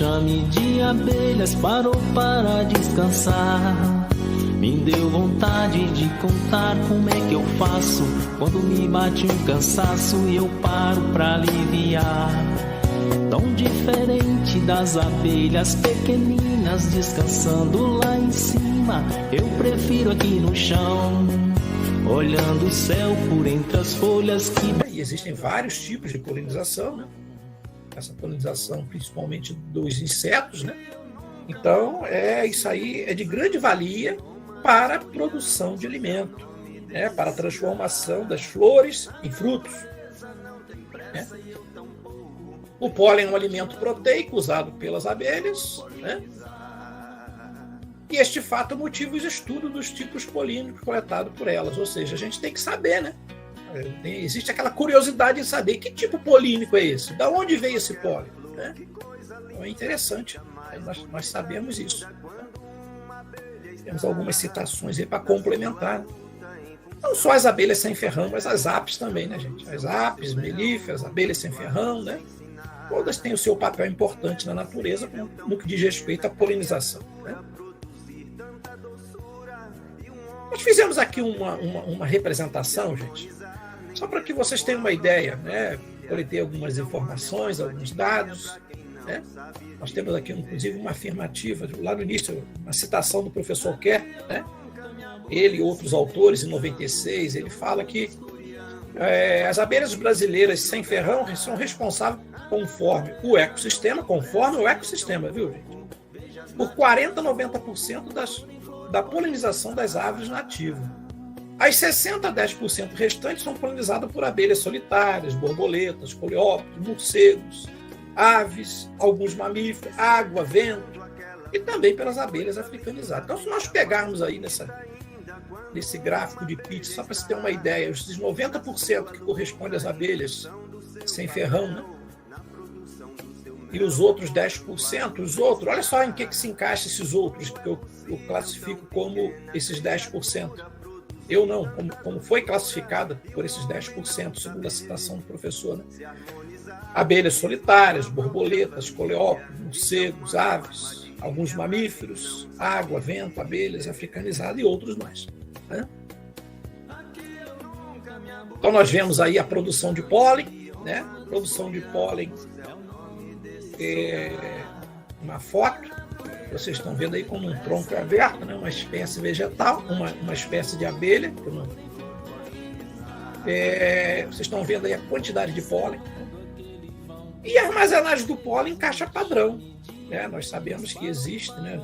enxame de abelhas parou para descansar. Me deu vontade de contar como é que eu faço quando me bate um cansaço e eu paro pra aliviar. Tão diferente das abelhas pequeninas descansando lá em cima, eu prefiro aqui no chão, olhando o céu por entre as folhas que... E existem vários tipos de polinização, né? Essa polinização principalmente dos insetos, né? Então, isso aí é de grande valia para a produção de alimento, né? Para a transformação das flores em frutos, né? O pólen é um alimento proteico usado pelas abelhas, né? E este fato motiva os estudos dos tipos polínicos coletados por elas. Ou seja, a gente tem que saber, né? Existe aquela curiosidade em saber que tipo polínico é esse, da onde veio esse pólen, né? Então é interessante, nós sabemos isso. Temos algumas citações aí para complementar. Não só as abelhas sem ferrão, mas as apes também, né, gente? As apes, melíferas, abelhas sem ferrão, né? Todas têm o seu papel importante na natureza no que diz respeito à polinização, né? Nós fizemos aqui uma representação, gente, só para que vocês tenham uma ideia, né? Coletei algumas informações, alguns dados, né? Nós temos aqui, inclusive, uma afirmativa, lá no início, uma citação do professor Kerr, né? Ele e outros autores, em 96, ele fala que as abelhas brasileiras sem ferrão são responsáveis conforme o ecossistema, viu, gente? Por 40% a 90% da polinização das árvores nativas. As 60% a 10% restantes são polinizadas por abelhas solitárias, borboletas, coleópteros, morcegos, aves, alguns mamíferos, água, vento, e também pelas abelhas africanizadas. Então, se nós pegarmos aí nesse gráfico de Pitt, só para você ter uma ideia, esses 90% que corresponde às abelhas sem ferrão, né? E os outros 10%, olha só em que se encaixa esses outros, que eu classifico como esses 10%. Eu não, como foi classificada por esses 10%, segundo a citação do professor, né? Abelhas solitárias, borboletas, coleópteros, morcegos, aves, alguns mamíferos, água, vento, abelhas africanizadas e outros mais, né? Então nós vemos aí a produção de pólen, né? Produção de pólen, uma foto, vocês estão vendo aí como um tronco aberto, né? Uma espécie vegetal, uma espécie de abelha. Vocês estão vendo aí a quantidade de pólen, né? E a armazenagem do pólen em caixa padrão, né? Nós sabemos que existe, né?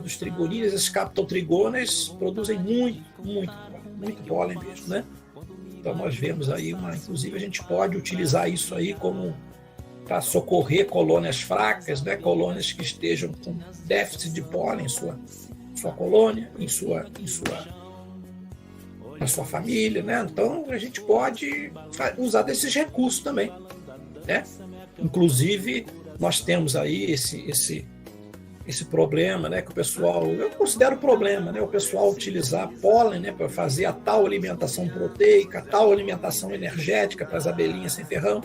Dos trigonídeos, esses captotrigonas produzem muito pólen mesmo, né? Então nós vemos aí inclusive a gente pode utilizar isso aí como para socorrer colônias fracas, né? Colônias que estejam com déficit de pólen em sua colônia, na sua família, né? Então a gente pode usar desses recursos também, né? Inclusive nós temos aí esse problema, né? Que o pessoal, eu considero problema, né? O pessoal utilizar pólen, né? Para fazer a tal alimentação proteica, a tal alimentação energética para as abelhinhas sem ferrão.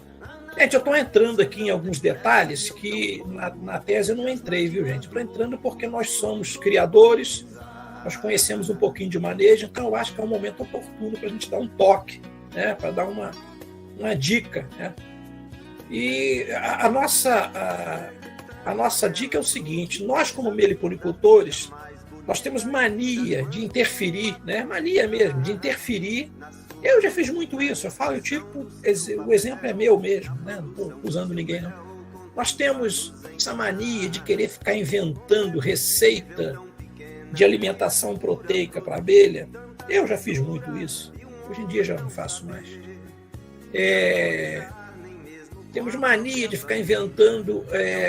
Gente, eu estou entrando aqui em alguns detalhes que na tese eu não entrei, viu, gente? Estou entrando porque nós somos criadores, nós conhecemos um pouquinho de manejo, então eu acho que é um momento oportuno para a gente dar um toque, né? Para dar uma dica, né? E a nossa dica é o seguinte: nós, como meliponicultores, nós temos mania de interferir, né? Mania mesmo, de interferir. Eu já fiz muito isso, o exemplo é meu mesmo, né? Não estou usando ninguém, não. Nós temos essa mania de querer ficar inventando receita de alimentação proteica para abelha. Eu já fiz muito isso, hoje em dia já não faço mais. Temos mania de ficar inventando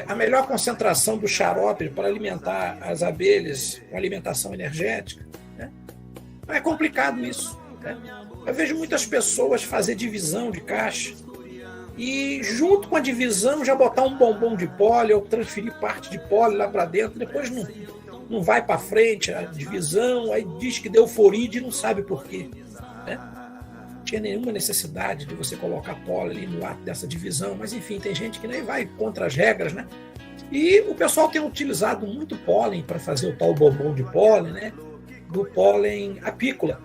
a melhor concentração do xarope para alimentar as abelhas com alimentação energética, né? É complicado isso, né? Eu vejo muitas pessoas fazer divisão de caixa e, junto com a divisão, já botar um bombom de pólen ou transferir parte de pólen lá para dentro. Depois não vai para frente a divisão, aí diz que deu foride e não sabe por quê, né? Não tinha nenhuma necessidade de você colocar pólen ali no ato dessa divisão, mas enfim, tem gente que nem vai contra as regras, né? E o pessoal tem utilizado muito pólen para fazer o tal bombom de pólen, né? Do pólen apícola,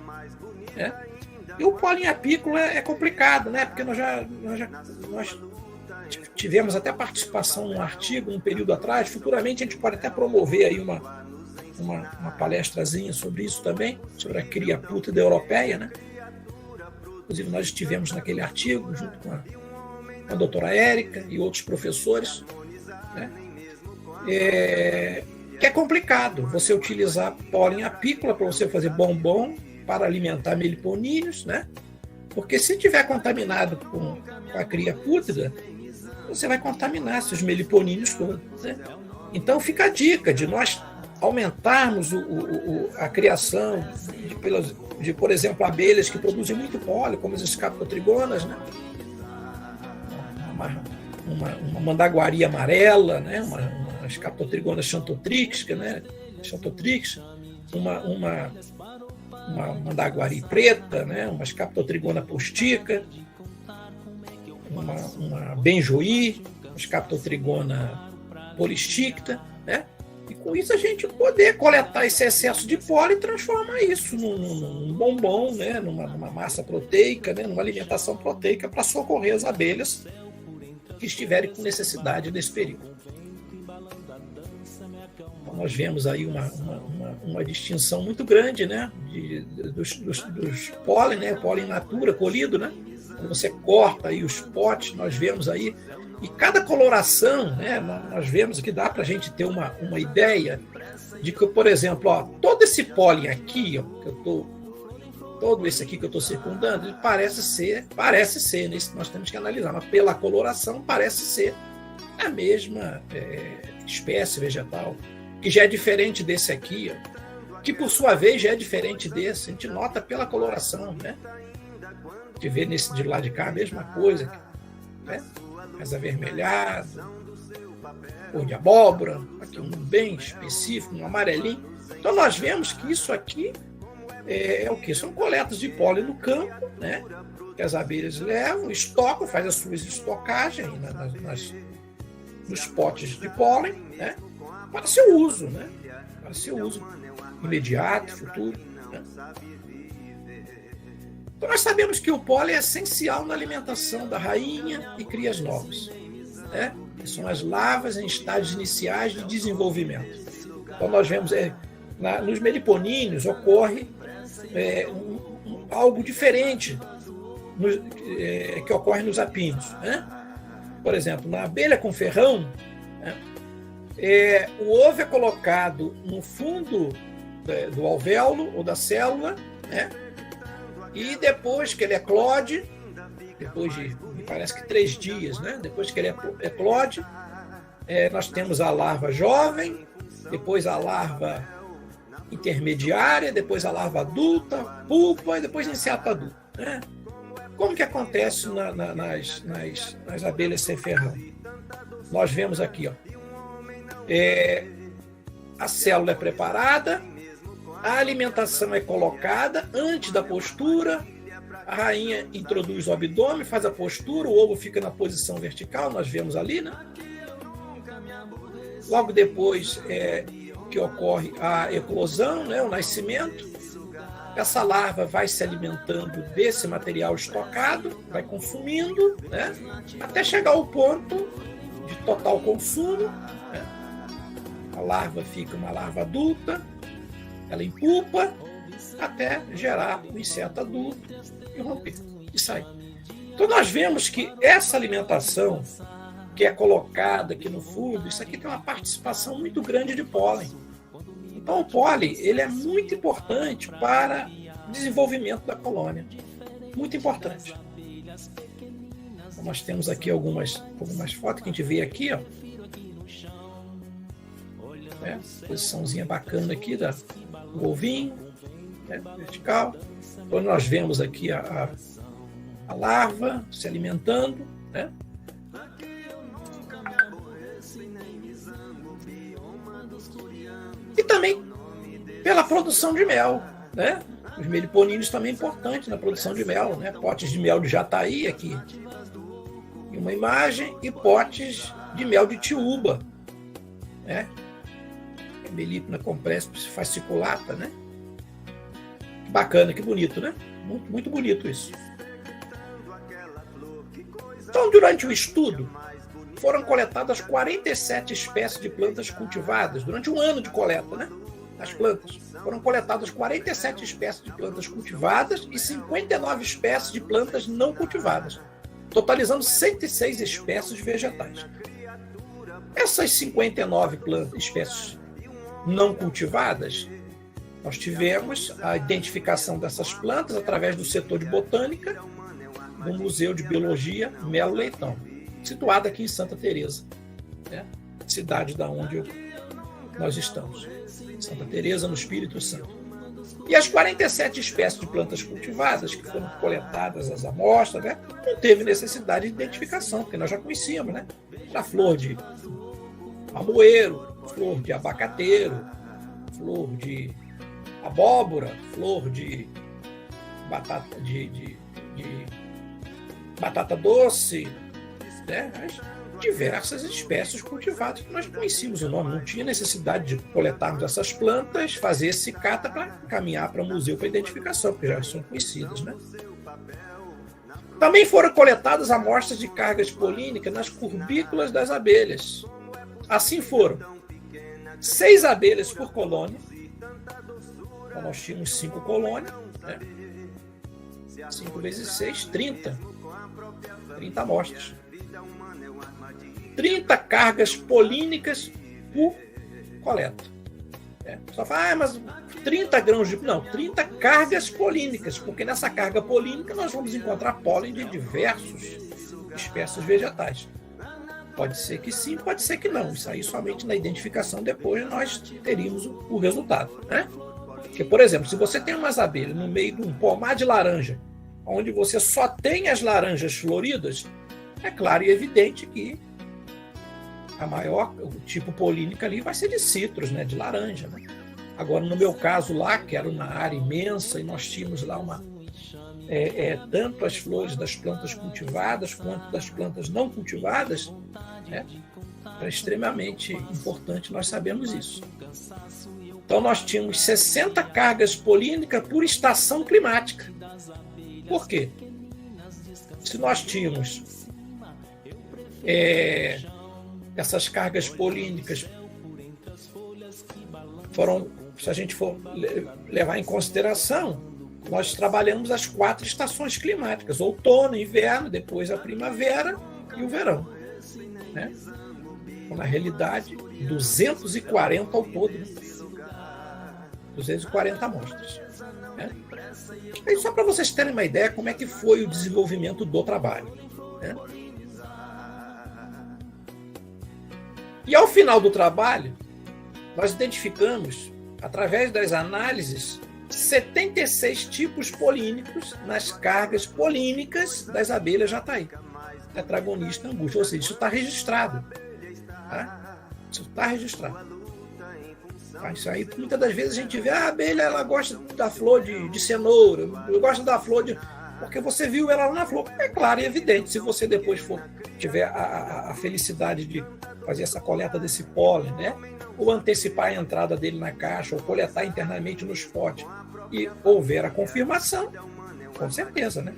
né? E o pólen apícola é complicado, né? Porque nós tivemos até participação num artigo, um período atrás. Futuramente a gente pode até promover aí uma palestrazinha sobre isso também, sobre a cria pútrida europeia, né? Inclusive nós estivemos naquele artigo junto com a doutora Érica e outros professores, né? Que é complicado você utilizar pólen apícola para você fazer bombom para alimentar meliponíneos, né? Porque se tiver contaminado com a cria pútrida, você vai contaminar seus meliponíneos todos, né? Então fica a dica de nós aumentarmos a criação de, por exemplo, abelhas que produzem muito pólen, como as escapotrigonas, né? Uma mandaguari amarela, né? Uma escapotrigona xantotrix, né? Uma mandaguari preta, né? Uma escapotrigona postica, uma benjoí, uma escapotrigona polisticta, né? E com isso a gente poder coletar esse excesso de pólen e transformar isso num bombom, né? numa massa proteica, né? Numa alimentação proteica para socorrer as abelhas que estiverem com necessidade nesse período. Então, nós vemos aí uma distinção muito grande, né? dos pólen, né? Pólen in natura colhido, né? Quando você corta aí os potes, nós vemos aí, e cada coloração, né? Nós vemos que dá para a gente ter uma ideia de que, por exemplo, todo esse pólen aqui, todo esse aqui que eu estou circundando, ele parece ser, né? Isso nós temos que analisar, mas pela coloração parece ser a mesma espécie vegetal, que já é diferente desse aqui, que por sua vez já é diferente desse. A gente nota pela coloração, né? De ver nesse de lá de cá a mesma coisa, né? Mais avermelhado, cor de abóbora, aqui um bem específico, um amarelinho. Então nós vemos que isso aqui é o quê? São coletas de pólen no campo, né? Que as abelhas levam, estocam, fazem as suas estocagens nos potes de pólen, né? Para seu uso, né? Para seu uso imediato, futuro, né? Então nós sabemos que o pólen é essencial na alimentação da rainha e crias novas, né? Que são as larvas em estágios iniciais de desenvolvimento. Então nós vemos nos meliponíneos ocorre algo diferente que ocorre nos apinos, né? Por exemplo, na abelha com ferrão, né? O ovo é colocado no fundo do alvéolo ou da célula, né? E depois que ele eclode, depois de, me parece que 3 dias, né? Depois que ele eclode, nós temos a larva jovem, depois a larva intermediária, depois a larva adulta, pupa e depois inseto adulto, né? Como que acontece nas abelhas sem ferrão? Nós vemos aqui, a célula é preparada, a alimentação é colocada antes da postura, a rainha introduz o abdômen, faz a postura, o ovo fica na posição vertical, nós vemos ali, né? Logo depois que ocorre a eclosão, né, o nascimento, essa larva vai se alimentando desse material estocado, vai consumindo, né, até chegar ao ponto de total consumo, né? A larva fica uma larva adulta, ela empupa até gerar o inseto adulto e romper e sair. Então nós vemos que essa alimentação que é colocada aqui no fundo, isso aqui tem uma participação muito grande de pólen. Então o pólen ele é muito importante para o desenvolvimento da colônia. Muito importante. Então, nós temos aqui algumas fotos que a gente vê aqui, ó. Posiçãozinha bacana aqui do ovinho, né, vertical. Então nós vemos aqui a larva se alimentando, né? E também pela produção de mel, né? Os meliponíneos também importantes na produção de mel, né? Potes de mel de jataí aqui, e uma imagem, e potes de mel de tiúba, né? Melipna comprespis fasciculata, né? Bacana, que bonito, né? Muito, muito bonito isso. Então, durante o estudo, foram coletadas 47 espécies de plantas cultivadas, durante um ano de coleta, né? As plantas. Foram coletadas 47 espécies de plantas cultivadas e 59 espécies de plantas não cultivadas, totalizando 106 espécies vegetais. Essas 59 espécies não cultivadas, nós tivemos a identificação dessas plantas através do setor de botânica do Museu de Biologia Melo Leitão, situado aqui em Santa Teresa, né? Cidade da onde nós estamos. Santa Teresa, no Espírito Santo. E as 47 espécies de plantas cultivadas que foram coletadas as amostras, né, não teve necessidade de identificação, porque nós já conhecíamos, né? A flor de amoeiro, flor de abacateiro, flor de abóbora, flor de batata, de batata doce, né? Diversas espécies cultivadas que nós conhecíamos o nome, não tinha necessidade de coletarmos essas plantas, fazer esse cata para caminhar para o museu para identificação, porque já são conhecidas, né? Também foram coletadas amostras de cargas polínicas nas curbículas das abelhas. Assim foram 6 abelhas por colônia, então nós tínhamos 5 colônias, né? 5 vezes 6, 30 amostras. 30 cargas polínicas por coleta. Só fala, mas 30 grãos de... Não, 30 cargas polínicas, porque nessa carga polínica nós vamos encontrar pólen de diversas espécies vegetais. Pode ser que sim, pode ser que não. Isso aí somente na identificação depois nós teríamos o resultado, né? Porque, por exemplo, se você tem umas abelhas no meio de um pomar de laranja, onde você só tem as laranjas floridas, é claro e evidente que o tipo polínica ali vai ser de citros, né, de laranja, né? Agora, no meu caso lá, que era uma área imensa, e nós tínhamos lá tanto as flores das plantas cultivadas quanto das plantas não cultivadas, né? É extremamente importante nós sabermos isso. Então, nós tínhamos 60 cargas polínicas por estação climática. Por quê? Se nós tínhamos essas cargas polínicas se a gente for levar em consideração, nós trabalhamos as 4 estações climáticas, outono, inverno, depois a primavera e o verão, né? Então, na realidade, 240 ao todo, né? 240 amostras, né? E só para vocês terem uma ideia como é que foi o desenvolvimento do trabalho, né? E ao final do trabalho, nós identificamos, através das análises, 76 tipos polínicos nas cargas polínicas das abelhas jataí, tetragonista angústia. Ou seja, isso está registrado. Tá? Isso está registrado. Isso aí, muitas das vezes a gente vê a abelha, ela gosta da flor de cenoura, gosta da flor de... Porque você viu ela lá na flor. É claro e evidente, se você depois tiver a felicidade de fazer essa coleta desse pólen, né? Ou antecipar a entrada dele na caixa, ou coletar internamente nos potes, e houver a confirmação, com certeza, né?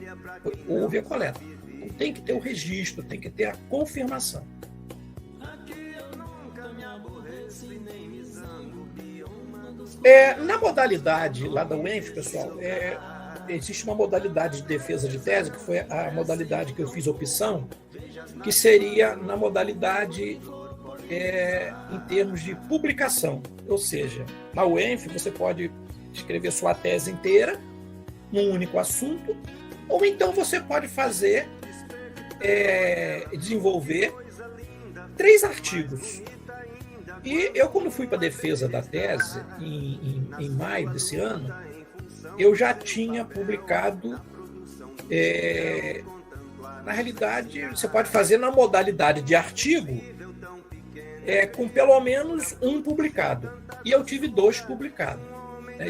Houve a coleta. Então, tem que ter o registro, tem que ter a confirmação. Na modalidade lá da UENF, pessoal, existe uma modalidade de defesa de tese, que foi a modalidade que eu fiz opção, que seria na modalidade em termos de publicação. Ou seja, na UENF você pode escrever sua tese inteira num único assunto, ou então você pode desenvolver 3 artigos. E eu, quando fui para a defesa da tese, em maio desse ano, eu já tinha publicado, na realidade, você pode fazer na modalidade de artigo, com pelo menos 1 publicado. E eu tive 2 publicados.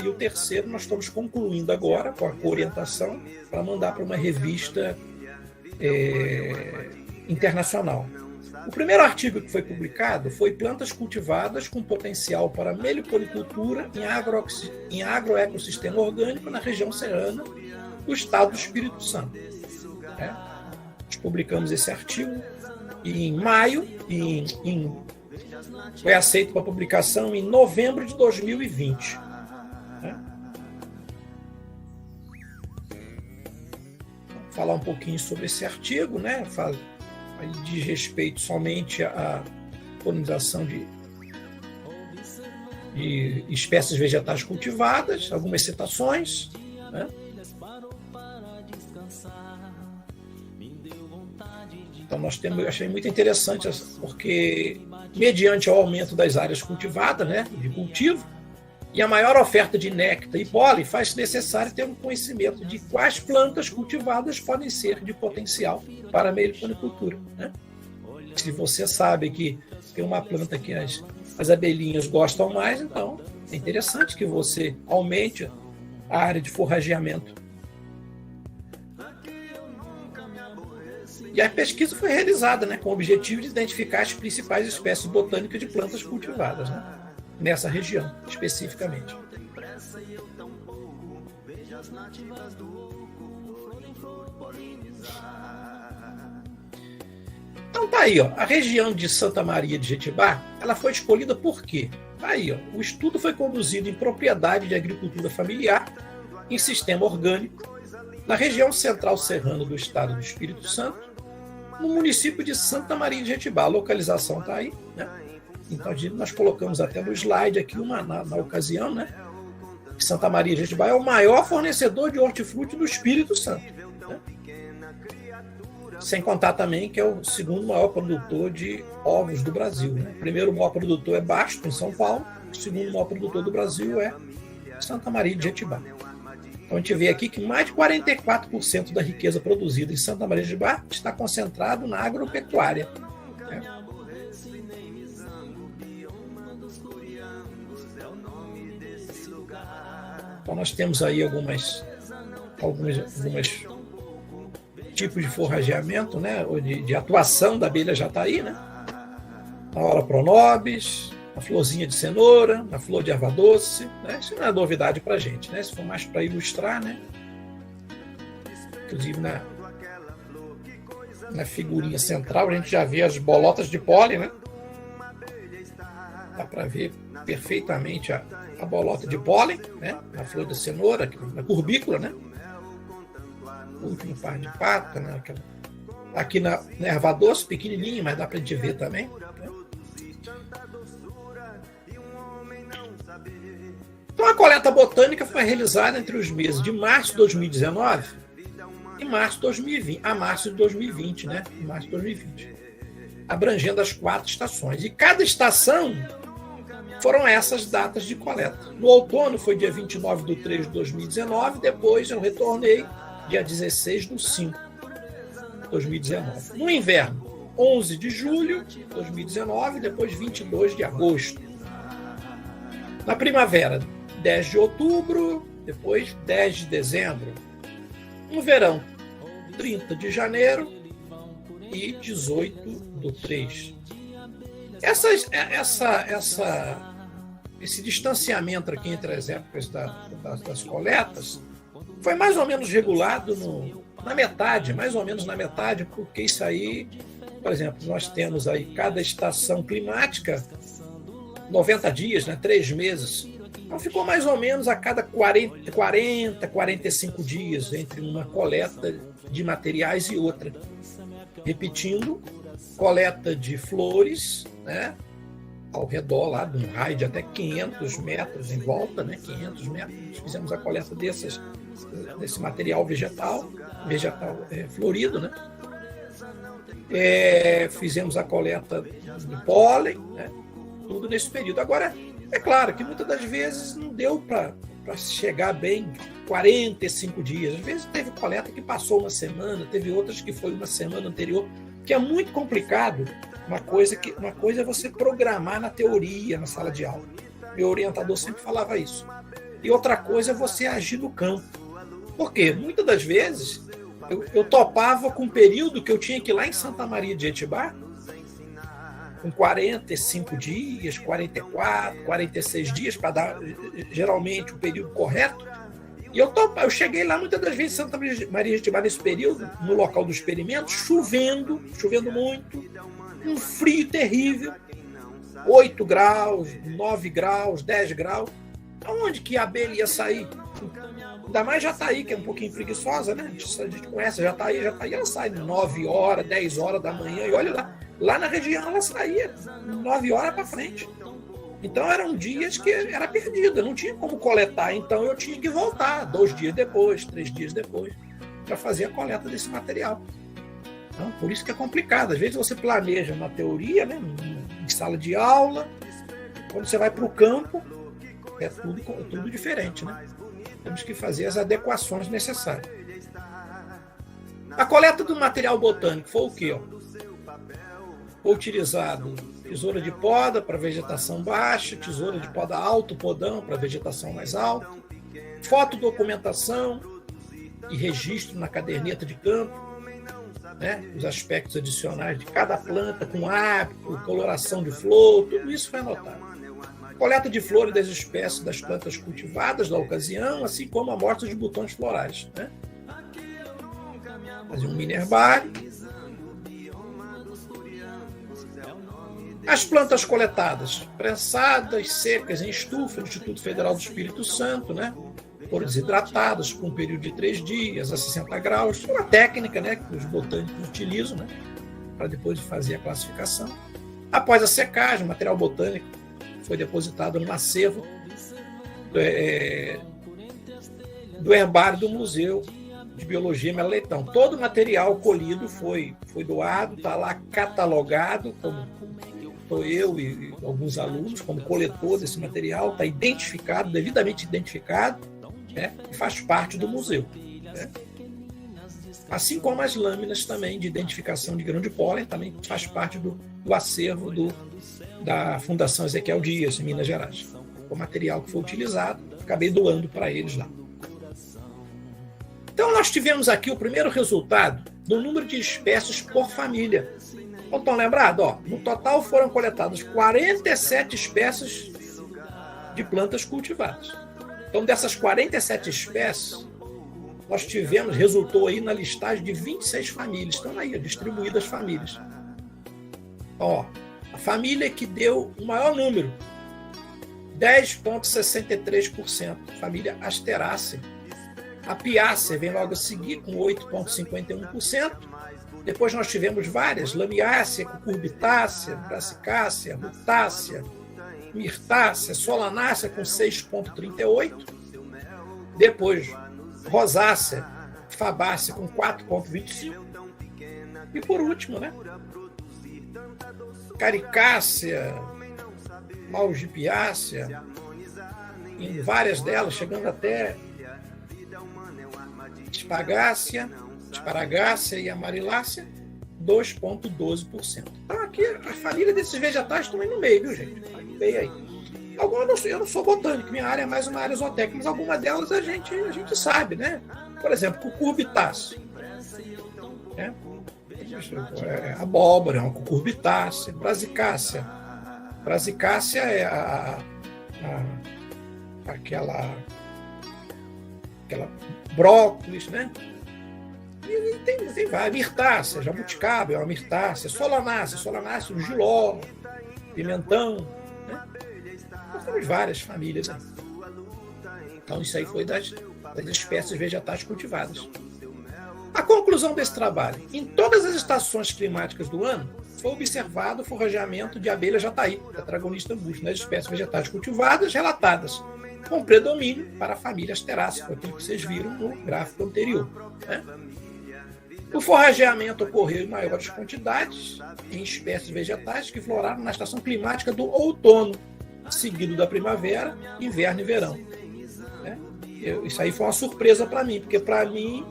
E o terceiro nós estamos concluindo agora, com a orientação, para mandar para uma revista internacional. O primeiro artigo que foi publicado foi Plantas cultivadas com potencial para meliponicultura em agroecossistema orgânico na região serrana do estado do Espírito Santo. Nós publicamos esse artigo em maio e foi aceito para publicação em novembro de 2020. Vou falar um pouquinho sobre esse artigo, né? Diz respeito somente à polinização de espécies vegetais cultivadas, algumas citações, né? Então eu achei muito interessante, porque mediante o aumento das áreas cultivadas, né, de cultivo, e a maior oferta de néctar e pólen, faz necessário ter um conhecimento de quais plantas cultivadas podem ser de potencial para a meliponicultura, né? Se você sabe que tem uma planta que as abelhinhas gostam mais, então é interessante que você aumente a área de forrageamento. E a pesquisa foi realizada, né, com o objetivo de identificar as principais espécies botânicas de plantas cultivadas, né, nessa região, especificamente. Então tá aí, ó, a região de Santa Maria de Jetibá, ela foi escolhida por quê? Tá aí, ó, o estudo foi conduzido em propriedade de agricultura familiar, em sistema orgânico, na região central serrana do estado do Espírito Santo, no município de Santa Maria de Jetibá. A localização está aí, né? Então nós colocamos até no slide aqui na ocasião, né? Que Santa Maria de Jetibá é o maior fornecedor de hortifruti do Espírito Santo, né? Sem contar também que é o segundo maior produtor de ovos do Brasil, né? O primeiro maior produtor é Basto, em São Paulo. O segundo maior produtor do Brasil é Santa Maria de Jetibá. Então a gente vê aqui que mais de 44% da riqueza produzida em Santa Maria de Jetibá está concentrado na agropecuária, né? Então nós temos aí algumas tipos de forrageamento, né? Ou de atuação da abelha jataí, né? A Aura pronobis, a florzinha de cenoura, a flor de erva doce, né? Isso não é novidade para a gente, né? Se for mais para ilustrar, né? Inclusive na figurinha central a gente já vê as bolotas de pólen, né? Dá para ver perfeitamente a bolota de pólen, né? A flor da cenoura, na curbícula, né? O último par de pata, né? Aqui na erva doce, pequenininho, mas dá para a gente ver também, né? Então, a coleta botânica foi realizada entre os meses de março de 2019 e março de 2020, a março de 2020, né? Março de 2020, abrangendo as 4 estações. E cada estação foram essas datas de coleta. No outono foi dia 29/3 de 2019, depois eu retornei dia 16/5 de 2019. No inverno, 11 de julho de 2019, depois 22 de agosto. Na primavera, 10 de outubro, depois 10 de dezembro. No verão, 30 de janeiro e 18/3. Esse distanciamento aqui entre as épocas das coletas foi mais ou menos regulado na metade, mais ou menos na metade, porque isso aí, por exemplo, nós temos aí cada estação climática 90 dias, né, 3 meses. Então ficou mais ou menos a cada 45 dias entre uma coleta de materiais e outra. Repetindo, coleta de flores, né, ao redor lá de um raio de até 500 metros em volta, né, 500 metros. Fizemos a coleta desse material vegetal florido, né? Fizemos a coleta de pólen, né? Tudo nesse período. Agora, é claro que muitas das vezes não deu para chegar bem 45 dias. Às vezes teve coleta que passou uma semana, teve outras que foi uma semana anterior, que é muito complicado. Uma coisa é você programar na teoria, na sala de aula. Meu orientador sempre falava isso. E outra coisa é você agir no campo. Por quê? Muitas das vezes eu topava com um período que eu tinha que ir lá em Santa Maria de Jetibá com 45 dias, 44, 46 dias, para dar geralmente o período correto. E eu cheguei lá muitas das vezes em Santa Maria de Jetibá nesse período, no local do experimento, chovendo muito, um frio terrível, 8 graus, 9 graus, 10 graus. Aonde que a abelha ia sair? Ainda mais Jataí, que é um pouquinho preguiçosa, né? A gente conhece Jataí, ela sai 9 horas, 10 horas da manhã, e olha lá na região ela saía 9 horas para frente. Então eram dias que era perdida, não tinha como coletar, então eu tinha que voltar 2 dias depois, 3 dias depois, para fazer a coleta desse material. Então, por isso que é complicado. Às vezes você planeja na teoria, né, em sala de aula, quando você vai para o campo, é tudo diferente, né? Temos que fazer as adequações necessárias. A coleta do material botânico foi o quê? Foi utilizado tesoura de poda para vegetação baixa, tesoura de poda alto, podão para vegetação mais alta, fotodocumentação e registro na caderneta de campo, né? Os aspectos adicionais de cada planta, com hábito, coloração de flor, tudo isso foi anotado. Coleta de flores das espécies das plantas cultivadas da ocasião, assim como amostras de botões florais, né? Fazer um mini herbário. As plantas coletadas, prensadas, secas em estufa do Instituto Federal do Espírito Santo, né? Foram desidratadas por um período de 3 dias a 60 graus. Uma técnica, né, que os botânicos utilizam, né, para depois fazer a classificação. Após a secagem, o material botânico foi depositado no acervo do herbário do Museu de Biologia Melo Leitão. Todo o material colhido foi doado, está lá catalogado, como estou eu e alguns alunos, como coletor desse material, está identificado, devidamente identificado, né, e faz parte do museu, né? Assim como as lâminas também de identificação de grão de pólen, também faz parte do acervo da Fundação Ezequiel Dias, em Minas Gerais. O material que foi utilizado, acabei doando para eles lá. Então, nós tivemos aqui o primeiro resultado do número de espécies por família. Estão lembrados? No total foram coletadas 47 espécies de plantas cultivadas. Então, dessas 47 espécies, nós resultou aí na listagem de 26 famílias. Estão aí, distribuídas as famílias. A família que deu o maior número, 10,63%, família Asterácea. A Piácea vem logo a seguir, com 8,51%. Depois nós tivemos várias, Lamiácea, Cucurbitácea, Brassicácea, Rutácea, Mirtácea, Solanácea, com 6,38%. Depois, Rosácea, Fabácea, com 4,25%. E por último, né, Caricácea, Malgipiácea, em várias delas, chegando até Esparagácea e Amarilácea, 2,12%. Então aqui a família desses vegetais estão aí no meio, viu, gente? No meio aí. Eu não sou botânico, minha área é mais uma área zootécnica, mas algumas delas a gente sabe, né? Por exemplo, Cucurbitácea. Né? Abóbora é uma Cucurbitácea. Brasicácea. Brasicácea é aquela brócolis, né? E tem várias. Mirtácea, jabuticaba é uma mirtácea. Solanácea, o giló, pimentão, né? Nós temos várias famílias, né? Então isso aí foi das espécies vegetais cultivadas. A conclusão desse trabalho: em todas as estações climáticas do ano, foi observado o forrageamento de abelha jataí, tetragonista busto, nas espécies vegetais cultivadas relatadas, com predomínio para a família Asterácea, foi aquilo que vocês viram no gráfico anterior, né? O forrageamento ocorreu em maiores quantidades em espécies vegetais que floraram na estação climática do outono, seguido da primavera, inverno e verão. Né? Isso aí foi uma surpresa para mim, porque para mim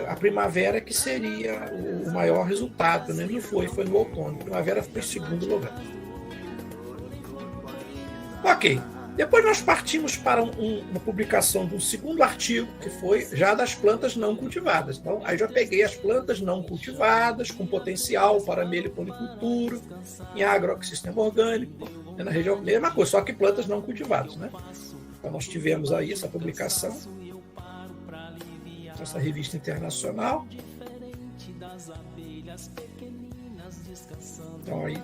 a primavera que seria o maior resultado, né? Não foi no outono. A primavera foi em segundo lugar. Ok. Depois nós partimos para uma publicação de um segundo artigo, que foi já das plantas não cultivadas. Então, aí já peguei as plantas não cultivadas, com potencial para meliponicultura, em agroecossistema orgânico, na região, mesma coisa, só que plantas não cultivadas, né? Então, nós tivemos aí essa publicação, essa revista internacional. Então, aí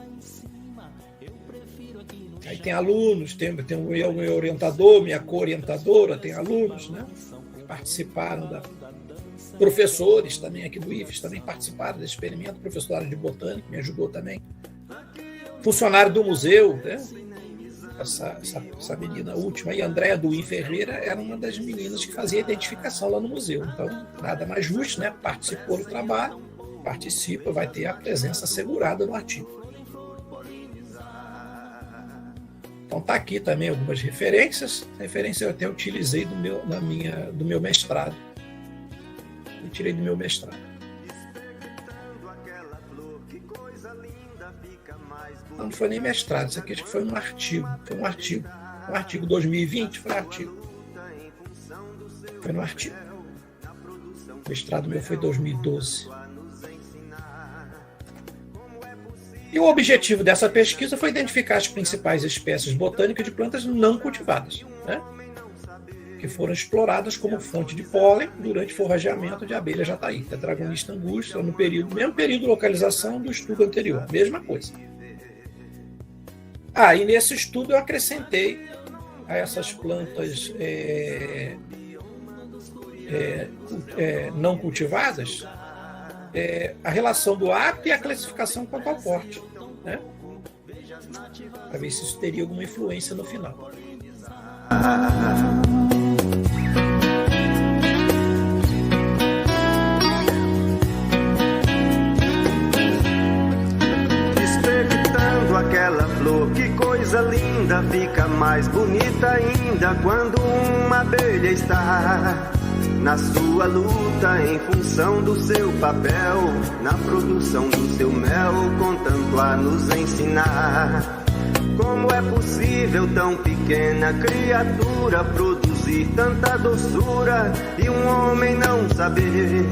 tem alunos, tem o meu orientador, minha co-orientadora, tem alunos, né, que participaram, professores também aqui do IFES também participaram desse experimento, professor de botânica me ajudou também, funcionário do museu, né, essa menina última aí, Andréa Duim Ferreira, era uma das meninas que fazia identificação lá no museu, então nada mais justo, né, participou do trabalho, participa, vai ter a presença assegurada no artigo. Então está aqui também algumas referências. Referência eu até utilizei do meu mestrado. Eu tirei do meu mestrado. Não foi nem mestrado, isso aqui acho que foi um artigo. Foi um artigo. Um artigo 2020 foi um artigo. Foi no artigo. O mestrado meu foi 2012. E o objetivo dessa pesquisa foi identificar as principais espécies botânicas de plantas não cultivadas, né, que foram exploradas como fonte de pólen durante forrageamento de abelha jataí, Tetragonista angustia, no mesmo período de localização do estudo anterior, mesma coisa. E nesse estudo eu acrescentei a essas plantas não cultivadas a relação do hábito e a classificação quanto ao porte, né? Para ver se isso teria alguma influência no final. Expectando aquela flor, que coisa linda, fica mais bonita ainda quando uma abelha está na sua luta em função do seu papel, na produção do seu mel, contanto a nos ensinar como é possível tão pequena criatura produzir tanta doçura e um homem não saber